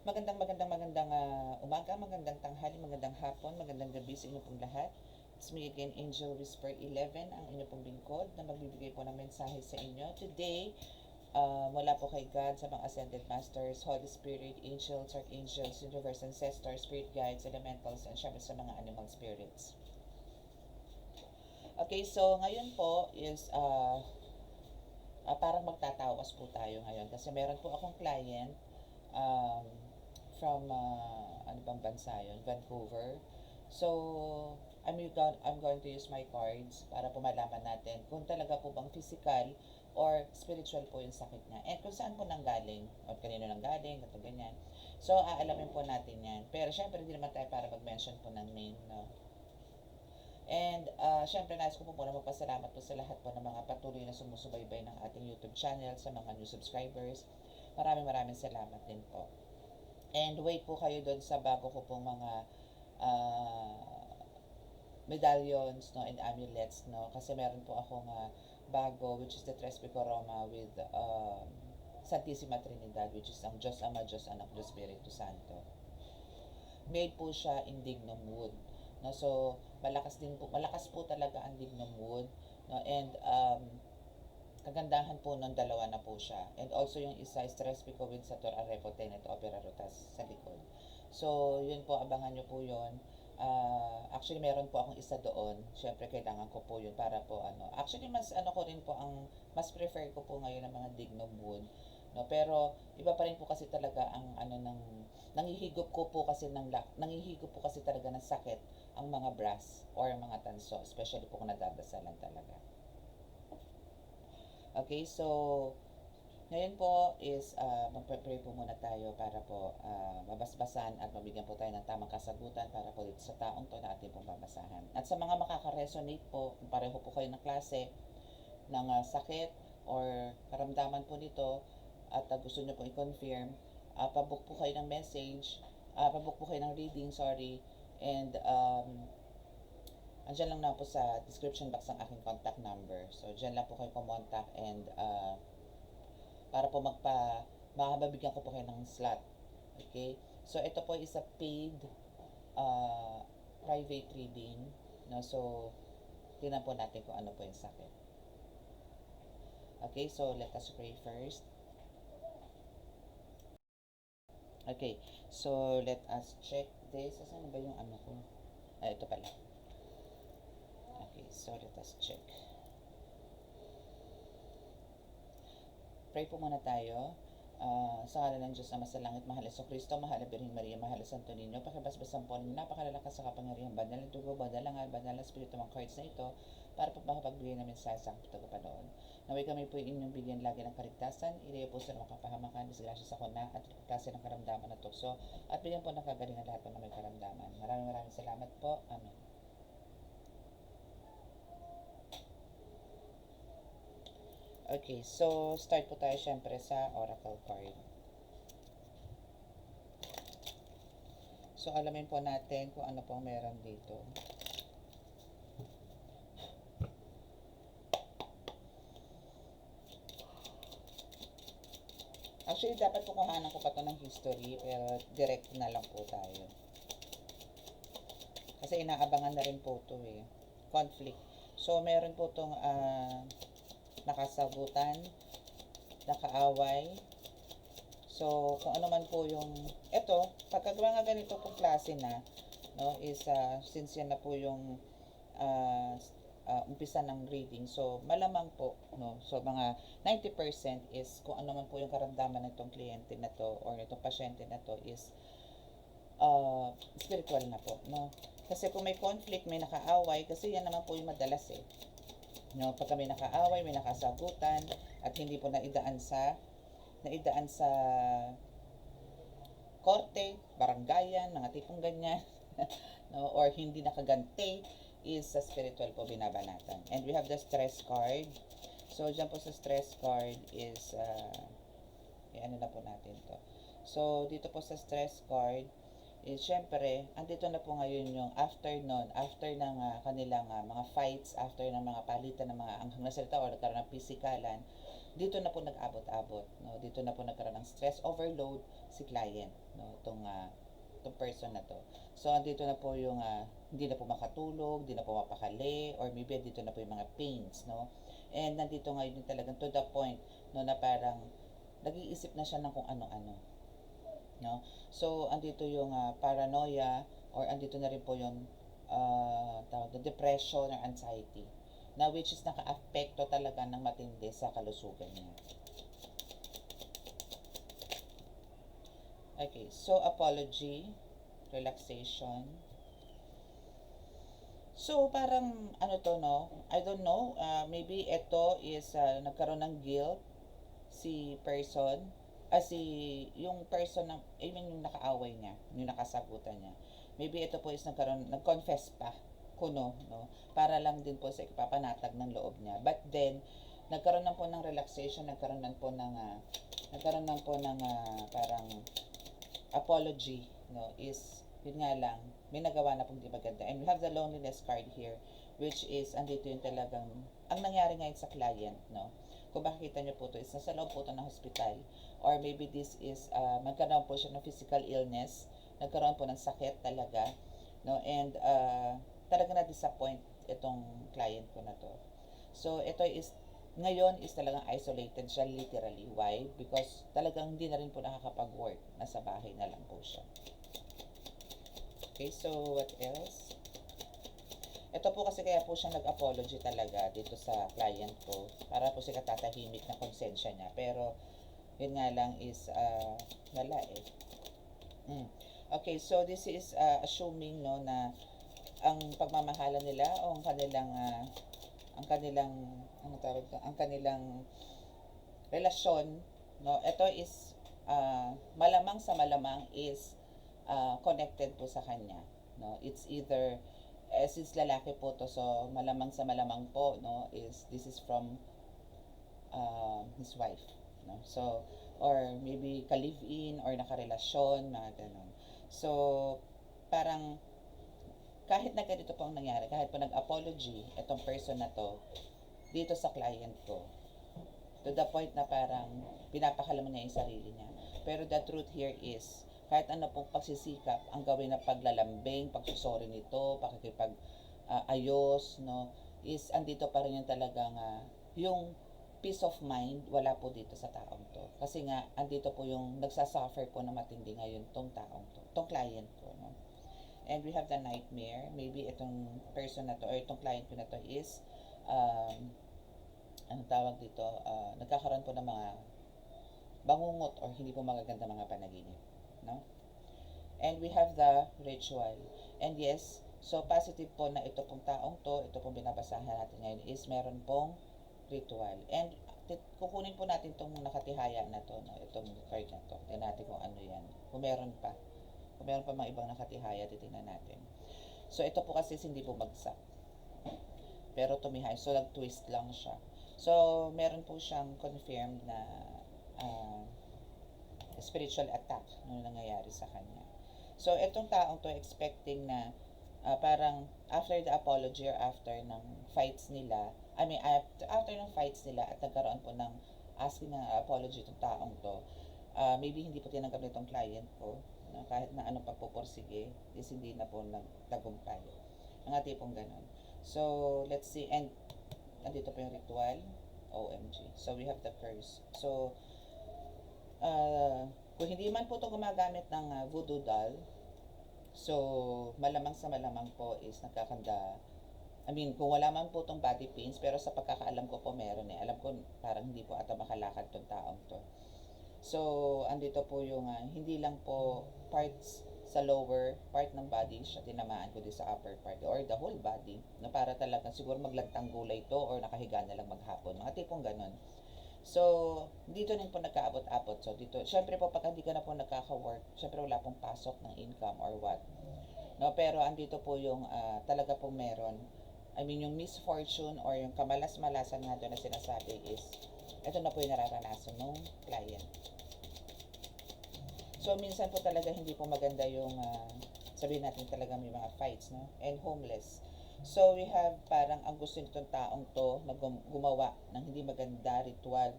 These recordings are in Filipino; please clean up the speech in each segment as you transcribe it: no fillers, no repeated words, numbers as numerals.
Magandang umaga, magandang tanghali, magandang hapon, magandang gabi sa inyo pong lahat. It's me again, Angel Whisper 11, ang inyo pong lingkod na magbibigay po ng mensahe sa inyo. Today, mula po kay God sa mga Ascended Masters, Holy Spirit, Angels, Archangels, Universe, Ancestors, Spirit Guides, Elementals, and syempre sa mga Animal Spirits. Okay, so ngayon po is parang magtatawas po tayo ngayon kasi meron po akong client um, from ano bang bansa yun? Vancouver. So, I'm going to use my cards para po malaman natin kung talaga po bang physical or spiritual po yung sakit niya. And kung saan po nanggaling, o kanino nanggaling, ito ganyan. So, aalamin po natin yan. Pero syempre, hindi naman tayo para mag-mention po ng name, no? And syempre nais ko po muna magpasalamat po sa lahat po ng mga patuloy na sumusubaybay ng ating YouTube channel, sa mga new subscribers. Maraming salamat din po. And wait po kayo doon sa bago ko pong mga medallions, no, and amulets, no, kasi meron po akong bago, which is the Tres Picoroma with Santissima Trinidad, which is ang Diyos Ama, Diyos Anak, Diyos Espiritu Santo. Made po siya in dignum wood, no, so malakas po talaga ang dignum wood, no, and kagandahan po nung dalawa na po siya. And also yung isa is Tres Pico with Sator Arepo Tenet Opera Rotas sa likod. So, yun po, abangan nyo po yun. Actually, meron po akong isa doon. Siyempre, kailangan ko po yun para po Actually, mas ko rin po mas prefer ko po ngayon ng mga dignum wood. No, pero iba pa rin po kasi talaga ang nanghihigop po kasi talaga ng sakit ang mga brass or mga tanso, especially po kung nagdabasalan talaga. Okay, so ngayon po is magpe-pray po muna tayo para po mabasbasan at mabigyan po tayo ng tamang kasagutan para po dito sa taong to na ating pong babasahan. At sa mga makaka-resonate po, kung pareho po kayo ng klase ng sakit or karamdaman po nito at gusto nyo po i-confirm, pabook po kayo ng message, pabook po kayo ng reading, sorry, and andyan lang na po sa description box ang aking contact number. So, dyan lang po kayo kumontak and para po mabibigyan ko po kayo ng slot. Okay? So, ito po is a paid private reading. No? So, tingnan po natin kung ano po yung sakit. Okay? So, let us pray first. Okay. So, let us check this. Saan ba yung ko? Ito pala. Okay. So, let us check. Pray po muna tayo. Sa ngalan ng Diyos na sa langit, mahal sa Kristo, mahal na Birheng Maria, mahal na Santo Niño, pakibasbasan po ng napakalalakas sa kapangyarihan, banal na dugo, banal na ngal, banal na Espiritu ng cards na ito, para po makapagbigay namin sa isang pagkapanood. Naway kami po inyong bigyan lagi ng kaligtasan, ilayo po sa makapahamakan, disgrasya sa kuna, at klase ng karamdaman na tukso, at bigyan po ng kagalingan lahat po ng may karamdaman. Maraming salamat po. Amen. Okay, so start po tayo syempre sa oracle card. So alamin po natin kung ano pong meron dito. Actually, dapat kukuhanan ko pa ito ng history, pero direct na lang po tayo. Kasi inaabangan na rin po ito eh. Conflict. So, meron po itong nakasagutan, nakaaway. So, kung ano man po yung, eto, pagkagawa nga ganito pong klase na, no, is, since yan na po yung umpisa ng reading, so, malamang po, no, so, mga 90% is, kung ano man po yung karamdaman ng itong kliyente na to, or itong pasyente na to, is, spiritual na po, no. Kasi kung may conflict, may nakaaway, kasi yan naman po yung madalas eh. No, pagka may nakaaway, may nakasagutan, at hindi po naidaan sa korte, barangayan, mga tipong ganyan, no, or hindi nakaganti, is sa spiritual po binabanatan. And we have the stress card. So, dyan po sa stress card is, ano na po natin to. So, dito po sa stress card, syempre, andito na po ngayon yung after ng kanilang mga fights, after ng mga palitan ng mga anghang na salita or nagkaroon ng pisikalan. dito na po nag-abot-abot, no? Dito na po nagkaroon ng stress overload si client, no? Itong person na to. So, andito na po yung hindi na po makatulog, hindi na po mapakali, or maybe dito na po yung mga pains, no? And nandito ngayon yung talagang to the point, no, na parang nag-iisip na siya ng kung ano-ano, no? So, andito yung paranoia, or andito na rin po yung tawag na depression or anxiety, na which is naka-apekto talaga ng matindi sa kalusugan niya. Okay, so apology, relaxation. So parang ano to, no? I don't know, maybe ito is nagkaroon ng guilt si person, si yung person ng, I mean yung nakaaway niya, yung nakasagutan niya. Maybe ito po is nag-confess pa kuno, no? Para lang din po sa ipapanatag ng loob niya. But then, nagkaroon na po ng relaxation, nagkaroon na po ng parang apology, no? Is, yun nga lang, may nagawa na pong di maganda. And we have the loneliness card here, which is, andito yung talagang, ang nangyari ngayon sa client, no? Kung makikita nyo po ito, is nasa loob po ito ng hospital, or maybe this is, magkaroon po siya ng physical illness, nagkaroon po ng sakit talaga, no? And, talaga na-disappoint itong client ko na to. So, ito is, ngayon is talagang isolated siya literally. Why? Because talagang hindi na rin po nakakapag-work. Nasa bahay na lang po siya. Okay, so what else? Ito po kasi kaya po siya nag-apology talaga dito sa client ko. Para po siya katatahimik na konsensya niya. Pero, yun nga lang is, wala eh. Okay, so this is assuming, no, na ang pagmamahalan nila o ang kanilang ano tawag to, ang kanilang relasyon, no, ito is malamang sa malamang is connected po sa kanya, no. It's either since lalaki po to, so malamang sa malamang po, no, is this is from his wife, no. So or maybe ka-live-in or nakarelasyon, mga ganon. So parang kahit na ganito po ang nangyari, kahit po nag-apology itong person na to dito sa client ko, to the point na parang pinapakalaman niya yung sarili niya. Pero the truth here is, kahit ano pong pagsisikap ang gawin na paglalambing, pagsusori nito, pakikipag ayos, no, is andito pa rin yung talagang yung peace of mind, wala po dito sa taong to. Kasi nga, andito po yung nagsasuffer po na matindi ngayon tong taong to, tong client ko, no. And we have the nightmare. Maybe itong person na to, or itong client ko na to is, anong tawag dito, nagkakaroon po ng mga bangungot or hindi po magaganda mga panaginip, no? And we have the ritual. And yes, so positive po na ito pong taong to, ito pong binabasahan natin ngayon is meron pong ritual. And kukunin po natin itong nakatihaya na to, no? Itong card na to. Tingnan natin kung ano yan. Kung meron pa. Kung meron pa mga ibang nakatihaya, titingnan natin. So, ito po kasi hindi bumagsak. Pero tumihay. So, nag-twist lang siya. So, meron po siyang confirmed na spiritual attack nung nangyayari sa kanya. So, itong taong to expecting na parang after the apology or after ng fights nila, after ng fights nila at nagkaroon po ng asking ng apology itong taong to, maybe hindi po tinanggap nitong client ko, no? Kahit na anong pagpupursige is hindi na po nagtagumpay. Mga tipong ganon. So, let's see. And, andito po yung ritual. OMG. So, we have the curse. So, kung hindi man po ito gumagamit ng voodoo doll, so, malamang sa malamang po is nagkakanda. I mean, kung wala man po itong body pains, pero sa pagkakaalam ko po meron eh. Alam ko parang hindi po ata makalakad itong taong to. So, andito po yung hindi lang po parts sa lower part ng body siya tinamaan, kundi sa upper part or the whole body, na para talagang siguro maglantang gulay to or nakahiga na lang maghapon, mga tipong ganon. So, dito din po nagkaabot-abot. So, dito, syempre po pag hindi ka na po nagkaka-work, syempre wala pong pasok ng income or what, no. Pero andito po yung talaga po meron, I mean yung misfortune or yung kamalas-malasan nga doon na sinasabi is ito na po yung nararanasan ng client. So, minsan po talaga hindi po maganda yung, sabihin natin talaga may mga fights, no? And homeless. So, we have parang ang gusto nitong taong to na gumawa ng hindi maganda ritual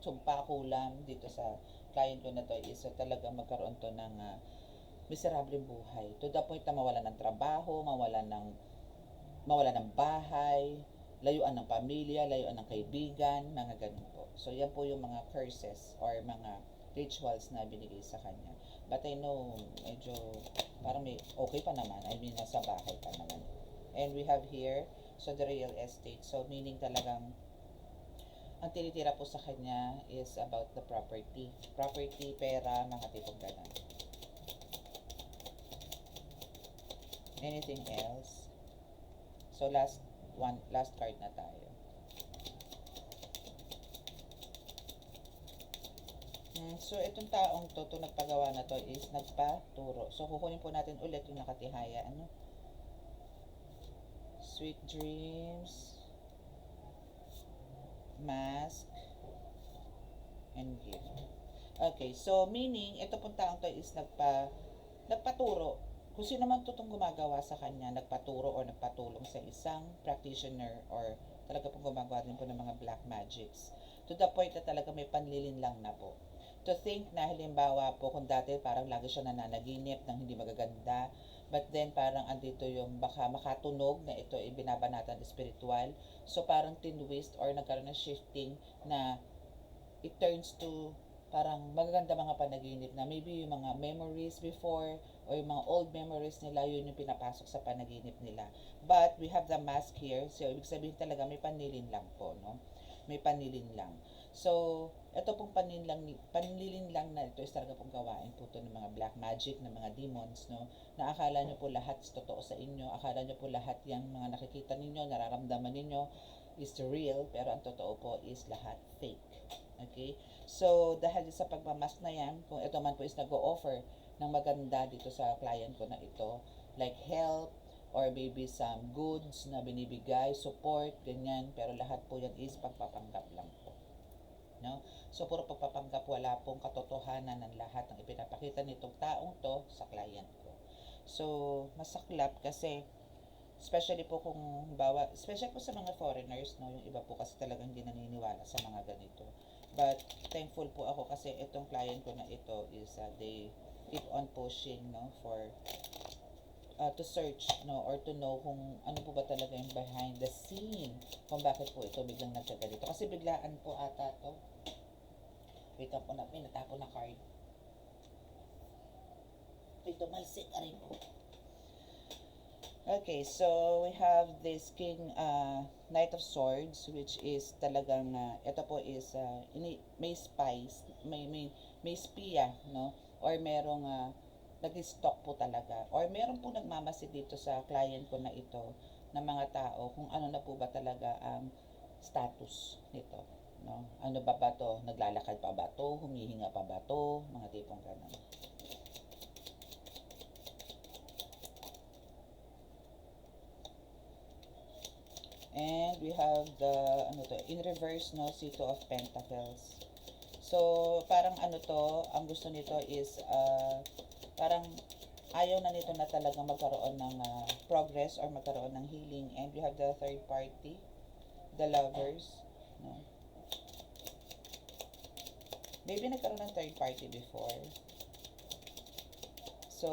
sumpa kulam dito sa client ko na to is talaga magkaroon to ng miserableng buhay. To the point na mawala ng trabaho, mawala ng bahay, layuan ng pamilya, layuan ng kaibigan, mga ganun po. So, yan po yung mga curses or mga rituals na binigay sa kanya. But I know, medyo parang may okay pa naman. I mean, nasa bahay pa naman. And we have here, so the real estate. So, meaning talagang ang tinitira po sa kanya is about the property. Property, pera, mga tipong ganun. Anything else? So, last card na tayo. So, itong taong to nagpagawa na to is nagpaturo. So, kukunin po natin ulit yung nakatihaya. Sweet dreams, mask, and gift. Okay, so meaning, ito pong taong to is nagpaturo. Kung sino man tutong gumagawa sa kanya, nagpaturo or nagpatulong sa isang practitioner or talaga pong gumagawa din po ng mga black magics. To the point na talaga may panlilin lang na po. To think na halimbawa po kung dati parang lagi siya nananaginip ng hindi magaganda, but then parang andito yung baka makatunog na ito ay binabanatan spiritual. So parang tinwist or nagkaroon ng shifting na it turns to parang magaganda mga panaginip na maybe yung mga memories before o yung mga old memories nila, yun yung pinapasok sa panaginip nila. But we have the mask here, so ibig sabihin talaga may panlilin lang po, no? May panlilin lang. So, ito pong panlilin lang na ito is talaga pong gawain po ito ng mga black magic, ng mga demons, no? Na akala nyo po lahat is totoo sa inyo, akala nyo po lahat yung mga nakikita ninyo, nararamdaman ninyo is real, pero ang totoo po is lahat fake. Okay? So, dahil sa pagmamask na yan, kung ito man po is nag-o-offer ng maganda dito sa client ko na ito, like help, or maybe some goods na binibigay, support, ganyan, pero lahat po yan is pagpapanggap lang po. No? So, puro pagpapanggap, wala pong katotohanan ng lahat ng ipinapakita nitong taong to sa client ko. So, masaklap kasi especially po especially po sa mga foreigners, no, yung iba po kasi talagang hindi naniniwala sa mga ganito. But thankful po ako kasi itong client ko na ito is they keep on pushing, no, for to search, no, or to know kung ano po ba talaga yung behind the scene kung bakit po ito biglang nagkaganito. Kasi biglaan po ata to. Wait up po na, may natapon na card. Ito, malsik, aray po. Okay, so we have this King Knight of Swords, which is talagang ito po is may spies, may spiya, no? Or merong nag-stock po talaga, or meron po nagmamasid dito sa client ko na ito ng mga tao kung ano na po ba talaga ang status nito, no? Ano ba to? Naglalakad pa ba to? Humihinga pa ba to? Mga tipong ganun. And we have the, in reverse, no, Two of Pentacles. So, parang ang gusto nito is, parang ayaw na nito na talaga magkaroon ng progress or magkaroon ng healing. And we have the third party, the lovers, no. Maybe nagkaroon ng third party before. So,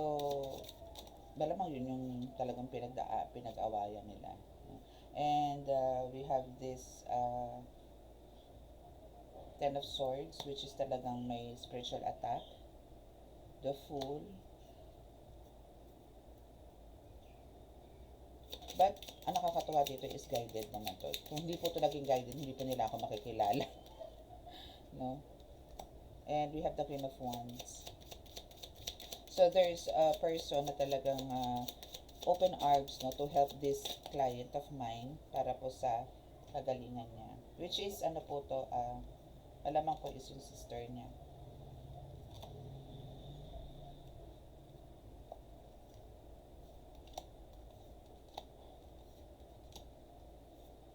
malamang yun yung talagang pinag-awayan nila. And we have this Ten of Swords, which is talagang may spiritual attack. The Fool. But, ang nakakatuwa dito is guided naman to. Kung hindi po ito naging guided, hindi po nila ako makikilala. No? And we have the Queen of Wands. So, there's a person na talagang open arms, no, to help this client of mine para po sa kagalingan niya. Which is, po to, alamang po is yung sister niya.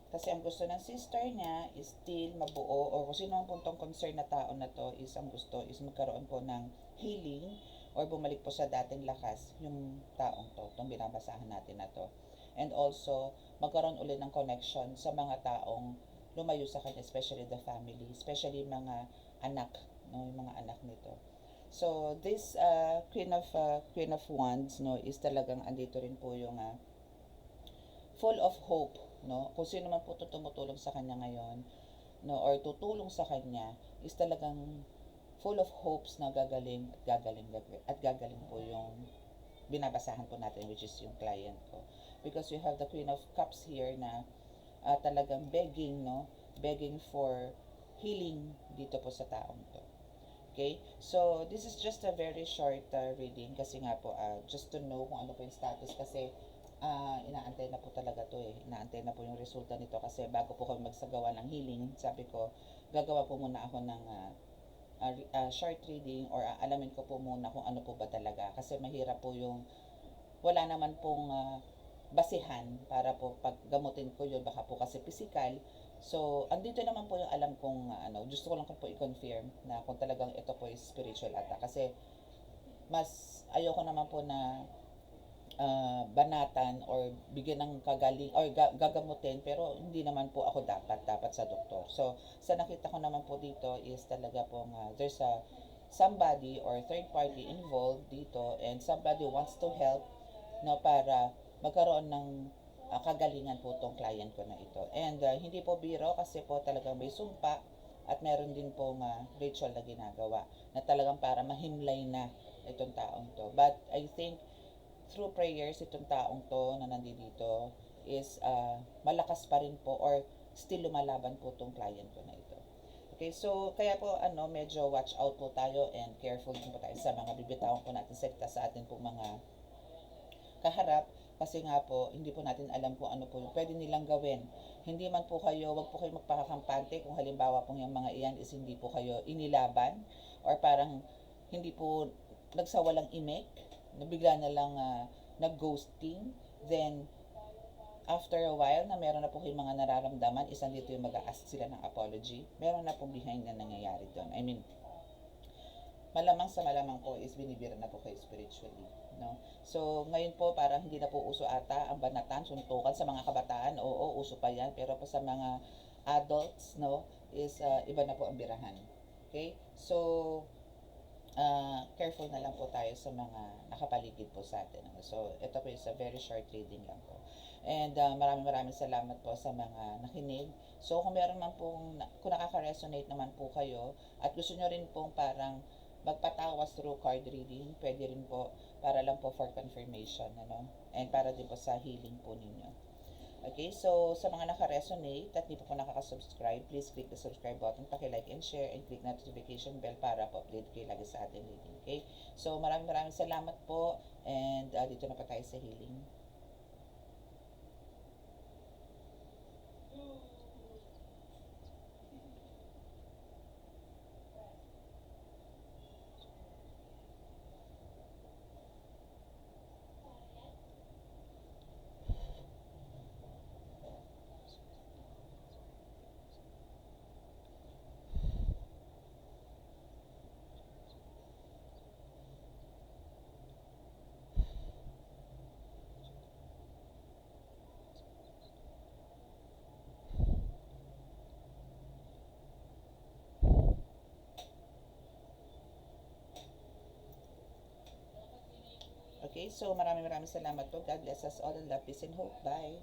Kasi ang gusto ng sister niya is still mabuo, o kung sino ang puntong concern na tao na to is ang gusto is magkaroon po ng healing or bumalik po sa dating lakas yung taong to, itong binabasahan natin na to. And also, magkaroon ulit ng connection sa mga taong lumayo sa kanya, especially the family, especially mga anak, no, yung mga anak nito. So this Queen of Wands, no, is talagang andito rin po yung full of hope, no. Kung sino man po tumutulong sa kanya ngayon, no, or tutulong sa kanya, is talagang full of hopes na gagaling at gagaling po yung binabasahan po natin, which is yung client ko. Because you have the Queen of Cups here na talagang begging, no, begging for healing dito po sa taong to. Okay? So, this is just a very short reading kasi nga po, just to know kung ano po yung status kasi inaantay na po talaga to eh. Inaantay na po yung resulta nito kasi bago po kami magsagawa ng healing, sabi ko, gagawa po muna ako ng short reading or alamin ko po muna kung ano po ba talaga kasi mahirap po yung wala naman pong basihan para po paggamutin ko yun, baka po kasi physical. So, andito naman po yung alam kong gusto ko lang po i-confirm na kung talagang ito po is spiritual attack kasi mas ayoko naman po na banatan or bigyan ng kagaling or gagamutin pero hindi naman po ako dapat sa doktor. So, sa nakita ko naman po dito is talaga pong there's a somebody or third party involved dito and somebody wants to help, no, para magkaroon ng kagalingan po tong client ko na ito. And hindi po biro kasi po talagang may sumpa at meron din pong ritual na ginagawa na talagang para mahimlay na itong taong to. But I think through prayers itong taong to na nandito is malakas pa rin po or still lumalaban po tong client ko na ito. Okay, so kaya po medyo watch out po tayo and careful din po tayo sa mga bibitawan po natin sa atin po mga kaharap kasi nga po hindi po natin alam kung ano po yung pwede nilang gawin. Hindi man po kayo, wag po kayo magpakakampante kung halimbawa po yung mga iyan is hindi po kayo inilaban or parang hindi po nagsawalang imik, nabigla na lang nag-ghosting, then after a while na meron na po kayong mga nararamdaman, isang dito yung mag-a-ask sila ng apology, meron na pong behind na nangyayari doon. I mean, malamang sa malamang po is binibira na po kayo spiritually, no? So, ngayon po parang hindi na po uso ata ang banatan, suntukan sa mga kabataan. Oo, uso pa yan, pero po sa mga adults, no, is iba na po ang birahan. Okay? So, careful na lang po tayo sa mga nakapaligid po sa atin. So, ito po is a very short reading lang po. And maraming salamat po sa mga nakinig. So, kung meron man pong, kung nakaka-resonate naman po kayo at gusto nyo rin pong parang magpatawas through card reading, pwede rin po para lang po for confirmation, and para din po sa healing po ninyo. Okay, so sa mga naka-resonate at di pa po nakaka-subscribe, please click the subscribe button, paki-like and share, and click notification bell para po update kayo lagi sa ating reading. Okay, so maraming salamat po and dito na pa tayo sa healing. Okay, so maraming salamat po. God bless us all and love, peace and hope. Bye!